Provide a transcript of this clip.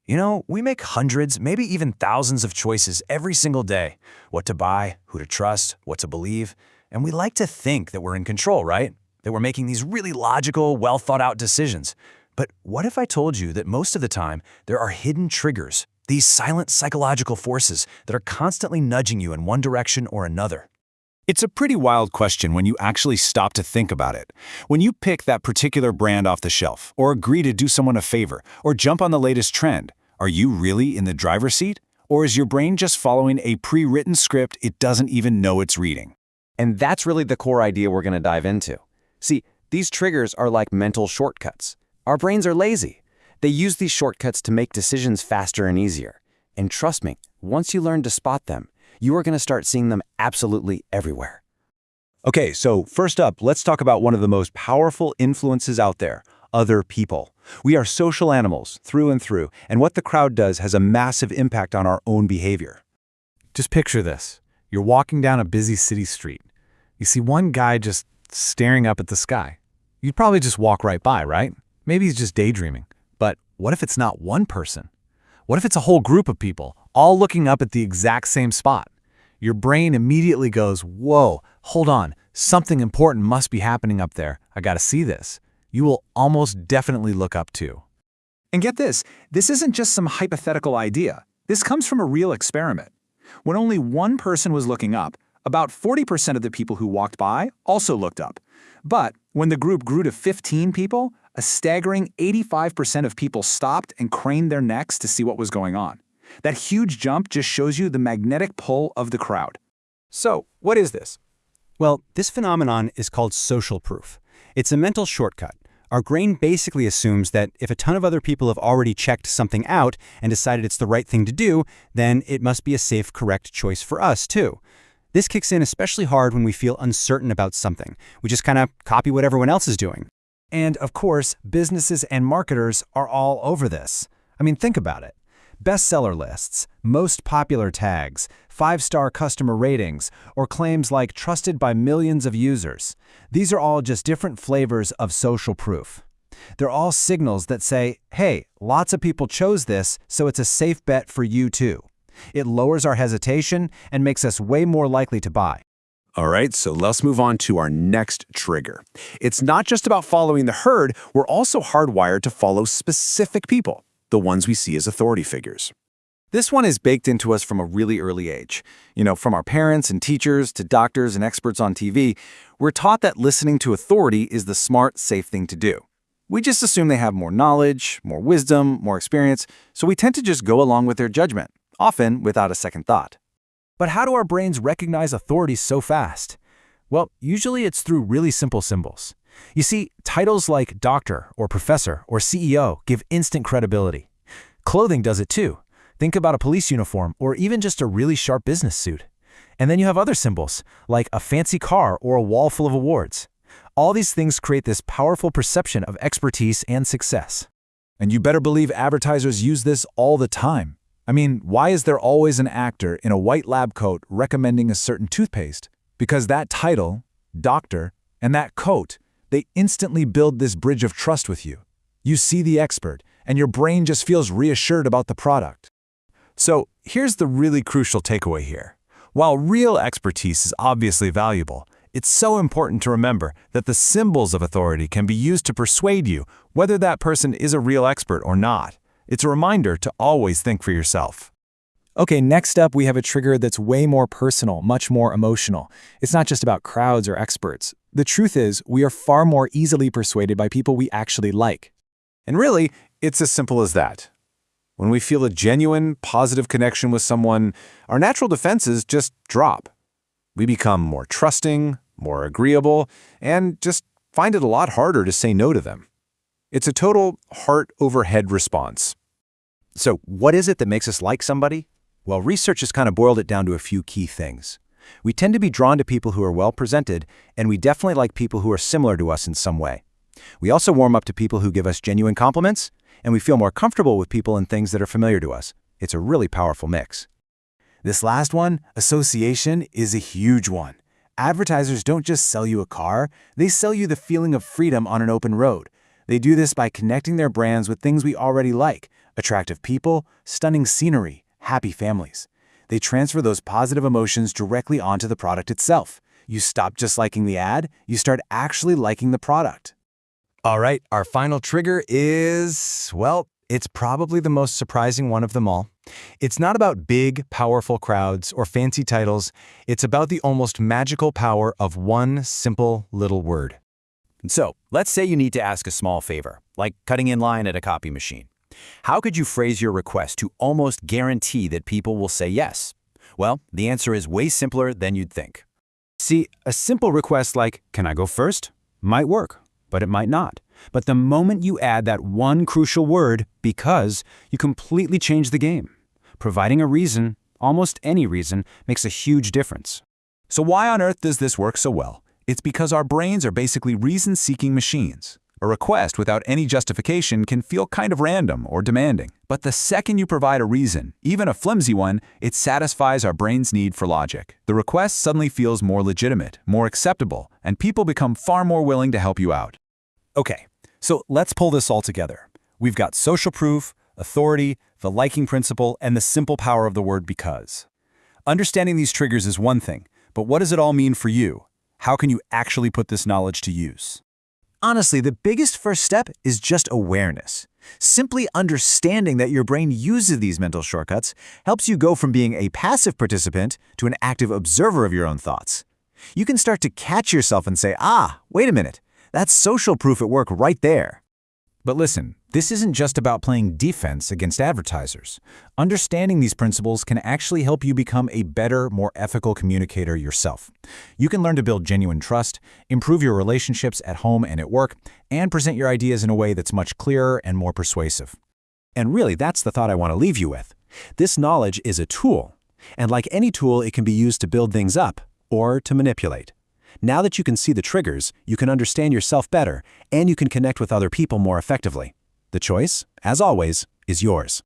We make hundreds, maybe even thousands of choices every single day. What to buy, who to trust, what to believe. And we like to think that we're in control, right? That we're making these really logical, well-thought-out decisions. But what if I told you that most of the time, there are hidden triggers, these silent psychological forces that are constantly nudging you in one direction or another? It's a pretty wild question when you actually stop to think about it. When you pick that particular brand off the shelf, or agree to do someone a favor, or jump on the latest trend, are you really in the driver's seat? Or is your brain just following a pre-written script it doesn't even know it's reading? And that's really the core idea we're going to dive into. See, these triggers are like mental shortcuts. Our brains are lazy. They use these shortcuts to make decisions faster and easier. And trust me, once you learn to spot them, you are going to start seeing them absolutely everywhere. Okay, so first up, let's talk about one of the most powerful influences out there, other people. We are social animals through and through, and what the crowd does has a massive impact on our own behavior. Just picture this. You're walking down a busy city street. You see one guy just staring up at the sky. You'd probably just walk right by, right? Maybe he's just daydreaming. But what if it's not one person? What if it's a whole group of people, all looking up at the exact same spot? Your brain immediately goes, whoa, hold on, something important must be happening up there. I gotta see this. You will almost definitely look up too. And get this isn't just some hypothetical idea. This comes from a real experiment. When only one person was looking up, about 40% of the people who walked by also looked up. But when the group grew to 15 people, a staggering 85% of people stopped and craned their necks to see what was going on. That huge jump just shows you the magnetic pull of the crowd. So, what is this? Well, this phenomenon is called social proof. It's a mental shortcut. Our brain basically assumes that if a ton of other people have already checked something out and decided it's the right thing to do, then it must be a safe, correct choice for us, too. This kicks in especially hard when we feel uncertain about something. We just kind of copy what everyone else is doing. And of course, businesses and marketers are all over this. I mean, think about it. Bestseller lists, most popular tags, 5-star customer ratings, or claims like trusted by millions of users. These are all just different flavors of social proof. They're all signals that say, hey, lots of people chose this, so it's a safe bet for you too. It lowers our hesitation and makes us way more likely to buy. All right, so let's move on to our next trigger. It's not just about following the herd, we're also hardwired to follow specific people, the ones we see as authority figures. This one is baked into us from a really early age. From our parents and teachers to doctors and experts on TV, we're taught that listening to authority is the smart, safe thing to do. We just assume they have more knowledge, more wisdom, more experience, so we tend to just go along with their judgment, often without a second thought. But how do our brains recognize authority so fast? Well, usually it's through really simple symbols. You see, titles like doctor or professor or CEO give instant credibility. Clothing does it too. Think about a police uniform or even just a really sharp business suit. And then you have other symbols, like a fancy car or a wall full of awards. All these things create this powerful perception of expertise and success. And you better believe advertisers use this all the time. I mean, why is there always an actor in a white lab coat recommending a certain toothpaste? Because that title, doctor, and that coat, they instantly build this bridge of trust with you. You see the expert, and your brain just feels reassured about the product. So here's the really crucial takeaway here. While real expertise is obviously valuable, it's so important to remember that the symbols of authority can be used to persuade you whether that person is a real expert or not. It's a reminder to always think for yourself. Okay, next up we have a trigger that's way more personal, much more emotional. It's not just about crowds or experts. The truth is, we are far more easily persuaded by people we actually like. And really, it's as simple as that. When we feel a genuine, positive connection with someone, our natural defenses just drop. We become more trusting, more agreeable, and just find it a lot harder to say no to them. It's a total heart-over-head response. So what is it that makes us like somebody? Well, research has kind of boiled it down to a few key things. We tend to be drawn to people who are well-presented, and we definitely like people who are similar to us in some way. We also warm up to people who give us genuine compliments, and we feel more comfortable with people and things that are familiar to us. It's a really powerful mix. This last one, association, is a huge one. Advertisers don't just sell you a car, they sell you the feeling of freedom on an open road. They do this by connecting their brands with things we already like, Attractive people, stunning scenery, happy families. They transfer those positive emotions directly onto the product itself. You stop just liking the ad, you start actually liking the product. All right, our final trigger is, well, it's probably the most surprising one of them all. It's not about big, powerful crowds or fancy titles. It's about the almost magical power of one simple little word. So, let's say you need to ask a small favor, like cutting in line at a copy machine. How could you phrase your request to almost guarantee that people will say yes? Well, the answer is way simpler than you'd think. See, a simple request like, "Can I go first?" might work, but it might not. But the moment you add that one crucial word, because, you completely change the game. Providing a reason, almost any reason, makes a huge difference. So why on earth does this work so well? It's because our brains are basically reason-seeking machines. A request without any justification can feel kind of random or demanding. But the second you provide a reason, even a flimsy one, it satisfies our brain's need for logic. The request suddenly feels more legitimate, more acceptable, and people become far more willing to help you out. Okay, so let's pull this all together. We've got social proof, authority, the liking principle, and the simple power of the word because. Understanding these triggers is one thing, but what does it all mean for you? How can you actually put this knowledge to use? Honestly, the biggest first step is just awareness. Simply understanding that your brain uses these mental shortcuts helps you go from being a passive participant to an active observer of your own thoughts. You can start to catch yourself and say, wait a minute, that's social proof at work right there. But listen, this isn't just about playing defense against advertisers. Understanding these principles can actually help you become a better, more ethical communicator yourself. You can learn to build genuine trust, improve your relationships at home and at work, and present your ideas in a way that's much clearer and more persuasive. And really, that's the thought I want to leave you with. This knowledge is a tool, and like any tool, it can be used to build things up or to manipulate. Now that you can see the triggers, you can understand yourself better, and you can connect with other people more effectively. The choice, as always, is yours.